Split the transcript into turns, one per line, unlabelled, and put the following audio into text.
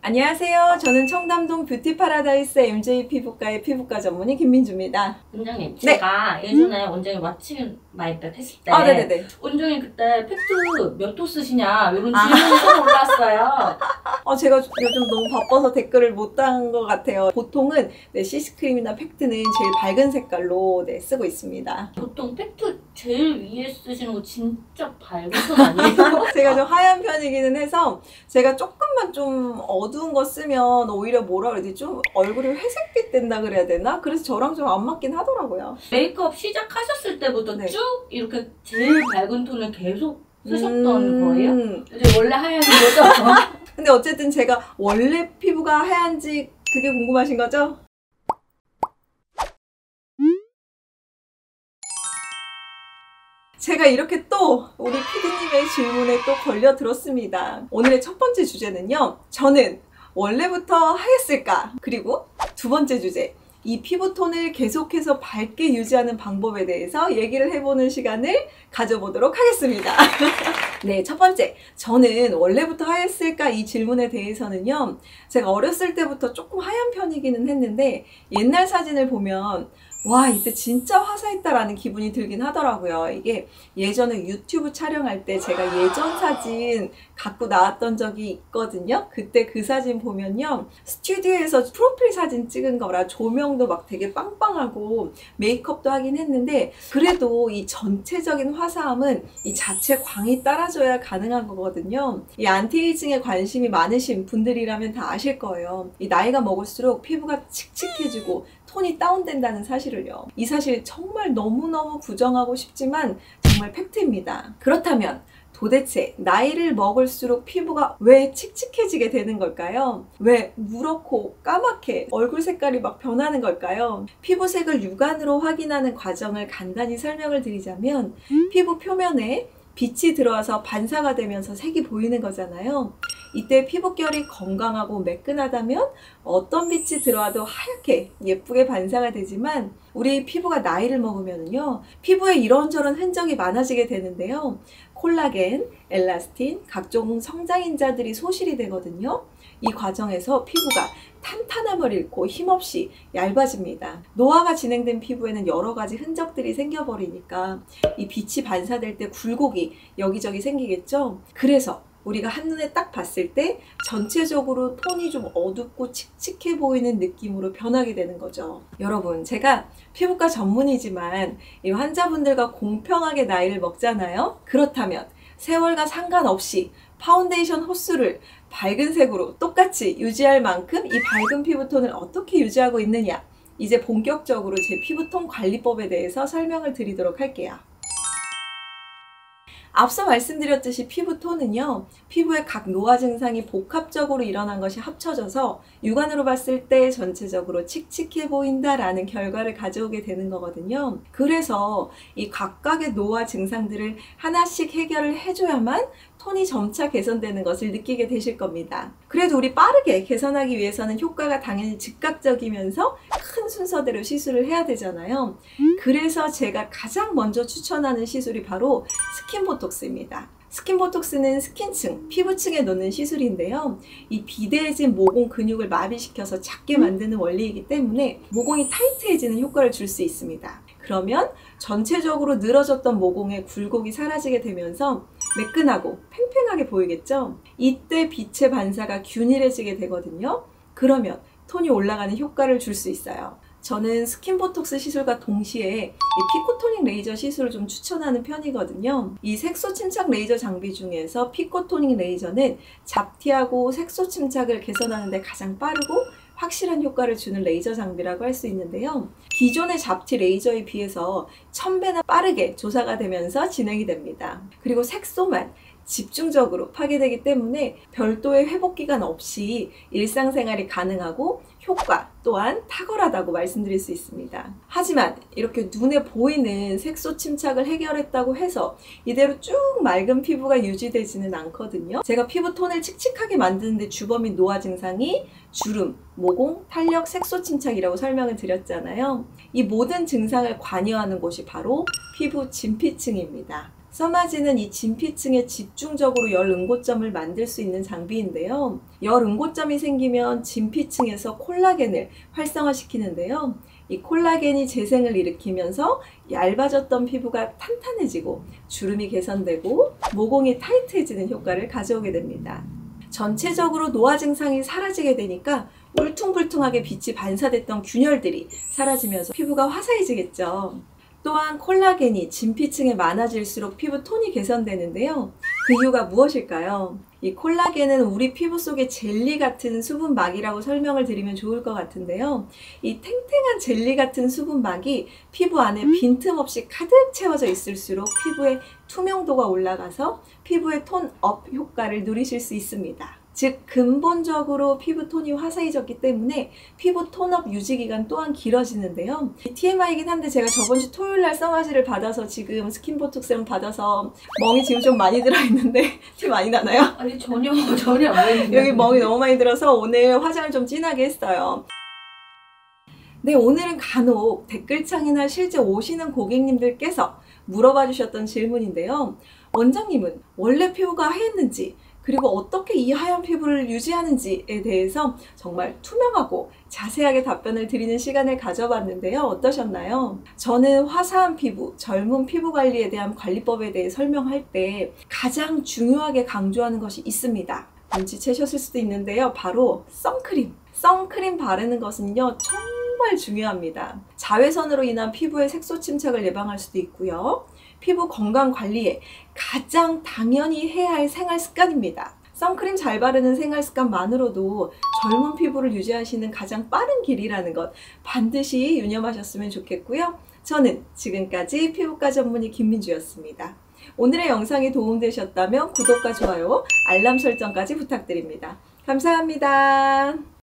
안녕하세요. 저는 청담동 뷰티파라다이스 MJ 피부과의 피부과 전문의 김민주입니다.
원장님, 제가 예전에 원장님 왓츠 마이백 했을 때
네네네.
원장님 그때 팩트 몇 호 쓰시냐 이런 질문이 서로 올라왔어요.
제가 요즘 너무 바빠서 댓글을 못 단 것 같아요. 보통은 CC크림이나 팩트는 제일 밝은 색깔로 쓰고 있습니다.
보통 팩트 제일 위에 쓰시는 거 진짜 밝은 톤 아니에요?
제가 좀 하얀 편이기는 해서 제가 조금만 좀 어두운 거 쓰면 오히려 뭐라 그래야 되지? 좀 얼굴이 회색빛 된다 그래야 되나? 그래서 저랑 좀 안 맞긴 하더라고요.
메이크업 시작하셨을 때부터 쭉 이렇게 제일 밝은 톤을 계속 쓰셨던 거예요? 이제 원래 하얀 거죠?
근데 어쨌든 제가 원래 피부가 하얀지 그게 궁금하신 거죠? 제가 이렇게 또 우리 피디님의 질문에 또 걸려들었습니다. 오늘의 첫 번째 주제는요. 저는 원래부터 하였을까? 그리고 두 번째 주제. 이 피부톤을 계속해서 밝게 유지하는 방법에 대해서 얘기를 해보는 시간을 가져보도록 하겠습니다. 네, 첫 번째. 저는 원래부터 하였을까? 이 질문에 대해서는요. 제가 어렸을 때부터 조금 하얀 편이기는 했는데 옛날 사진을 보면 와, 이때 진짜 화사했다라는 기분이 들긴 하더라고요. 이게 예전에 유튜브 촬영할 때 제가 예전 사진 갖고 나왔던 적이 있거든요. 그때 그 사진 보면요. 스튜디오에서 프로필 사진 찍은 거라 조명도 막 되게 빵빵하고 메이크업도 하긴 했는데 그래도 이 전체적인 화사함은 이 자체 광이 따라줘야 가능한 거거든요. 이 안티에이징에 관심이 많으신 분들이라면 다 아실 거예요. 이 나이가 먹을수록 피부가 칙칙해지고 톤이 다운된다는 사실을요. 이 사실 정말 너무너무 부정하고 싶지만 정말 팩트입니다. 그렇다면 도대체 나이를 먹을수록 피부가 왜 칙칙해지게 되는 걸까요? 왜 누렇고 까맣게 얼굴 색깔이 막 변하는 걸까요? 피부색을 육안으로 확인하는 과정을 간단히 설명을 드리자면 피부 표면에 빛이 들어와서 반사가 되면서 색이 보이는 거잖아요. 이때 피부결이 건강하고 매끈하다면 어떤 빛이 들어와도 하얗게 예쁘게 반사가 되지만 우리 피부가 나이를 먹으면요 피부에 이런저런 흔적이 많아지게 되는데요. 콜라겐, 엘라스틴, 각종 성장인자들이 소실이 되거든요. 이 과정에서 피부가 탄탄함을 잃고 힘없이 얇아집니다. 노화가 진행된 피부에는 여러 가지 흔적들이 생겨버리니까 이 빛이 반사될 때 굴곡이 여기저기 생기겠죠. 그래서 우리가 한눈에 딱 봤을 때 전체적으로 톤이 좀 어둡고 칙칙해 보이는 느낌으로 변하게 되는 거죠. 여러분, 제가 피부과 전문이지만 이 환자분들과 공평하게 나이를 먹잖아요. 그렇다면 세월과 상관없이 파운데이션 호수를 밝은 색으로 똑같이 유지할 만큼 이 밝은 피부톤을 어떻게 유지하고 있느냐, 이제 본격적으로 제 피부톤 관리법에 대해서 설명을 드리도록 할게요. 앞서 말씀드렸듯이 피부톤은요, 피부의 각 노화 증상이 복합적으로 일어난 것이 합쳐져서 육안으로 봤을 때 전체적으로 칙칙해 보인다라는 결과를 가져오게 되는 거거든요. 그래서 이 각각의 노화 증상들을 하나씩 해결을 해줘야만 톤이 점차 개선되는 것을 느끼게 되실 겁니다. 그래도 우리 빠르게 개선하기 위해서는 효과가 당연히 즉각적이면서 큰 순서대로 시술을 해야 되잖아요. 그래서 제가 가장 먼저 추천하는 시술이 바로 스킨보톡스입니다. 스킨보톡스는 스킨층, 피부층에 넣는 시술인데요. 이 비대해진 모공 근육을 마비시켜서 작게 만드는 원리이기 때문에 모공이 타이트해지는 효과를 줄 수 있습니다. 그러면 전체적으로 늘어졌던 모공의 굴곡이 사라지게 되면서 매끈하고 팽팽하게 보이겠죠? 이때 빛의 반사가 균일해지게 되거든요. 그러면 톤이 올라가는 효과를 줄 수 있어요. 저는 스킨보톡스 시술과 동시에 이 피코토닉 레이저 시술을 좀 추천하는 편이거든요. 이 색소 침착 레이저 장비 중에서 피코토닉 레이저는 잡티하고 색소 침착을 개선하는 데 가장 빠르고 확실한 효과를 주는 레이저 장비라고 할 수 있는데요. 기존의 잡티 레이저에 비해서 1000배나 빠르게 조사가 되면서 진행이 됩니다. 그리고 색소만 집중적으로 파괴되기 때문에 별도의 회복 기간 없이 일상생활이 가능하고 효과 또한 탁월하다고 말씀드릴 수 있습니다. 하지만 이렇게 눈에 보이는 색소 침착을 해결했다고 해서 이대로 쭉 맑은 피부가 유지되지는 않거든요. 제가 피부톤을 칙칙하게 만드는데 주범인 노화 증상이 주름, 모공, 탄력, 색소 침착이라고 설명을 드렸잖아요. 이 모든 증상을 관여하는 곳이 바로 피부 진피층입니다. 써마지는 이 진피층에 집중적으로 열 응고점을 만들 수 있는 장비인데요. 열 응고점이 생기면 진피층에서 콜라겐을 활성화시키는데요. 이 콜라겐이 재생을 일으키면서 얇아졌던 피부가 탄탄해지고 주름이 개선되고 모공이 타이트해지는 효과를 가져오게 됩니다. 전체적으로 노화 증상이 사라지게 되니까 울퉁불퉁하게 빛이 반사됐던 균열들이 사라지면서 피부가 화사해지겠죠. 또한 콜라겐이 진피층에 많아질수록 피부 톤이 개선되는데요. 그 이유가 무엇일까요? 이 콜라겐은 우리 피부 속의 젤리 같은 수분막이라고 설명을 드리면 좋을 것 같은데요. 이 탱탱한 젤리 같은 수분막이 피부 안에 빈틈없이 가득 채워져 있을수록 피부의 투명도가 올라가서 피부의 톤업 효과를 누리실 수 있습니다. 즉 근본적으로 피부 톤이 화사해졌기 때문에 피부 톤업 유지 기간 또한 길어지는데요. TMI이긴 한데 제가 저번주 토요일날 써마지를 받아서 지금 스킨보톡스를 받아서 멍이 지금 좀 많이 들어있는데 티 많이 나나요?
아니 전혀 안 보이는데
여기 멍이 너무 많이 들어서 오늘 화장을 좀 진하게 했어요. 네, 오늘은 간혹 댓글창이나 실제 오시는 고객님들께서 물어봐 주셨던 질문인데요. 원장님은 원래 피부가 하였는지 그리고 어떻게 이 하얀 피부를 유지하는지에 대해서 정말 투명하고 자세하게 답변을 드리는 시간을 가져봤는데요. 어떠셨나요? 저는 화사한 피부, 젊은 피부 관리에 대한 관리법에 대해 설명할 때 가장 중요하게 강조하는 것이 있습니다. 눈치채셨을 수도 있는데요. 바로 선크림. 선크림 바르는 것은요, 정말 중요합니다. 자외선으로 인한 피부의 색소 침착을 예방할 수도 있고요. 피부 건강 관리에 가장 당연히 해야 할 생활 습관입니다. 선크림 잘 바르는 생활 습관만으로도 젊은 피부를 유지하시는 가장 빠른 길이라는 것 반드시 유념하셨으면 좋겠고요. 저는 지금까지 피부과 전문의 김민주였습니다. 오늘의 영상이 도움되셨다면 구독과 좋아요, 알람 설정까지 부탁드립니다. 감사합니다.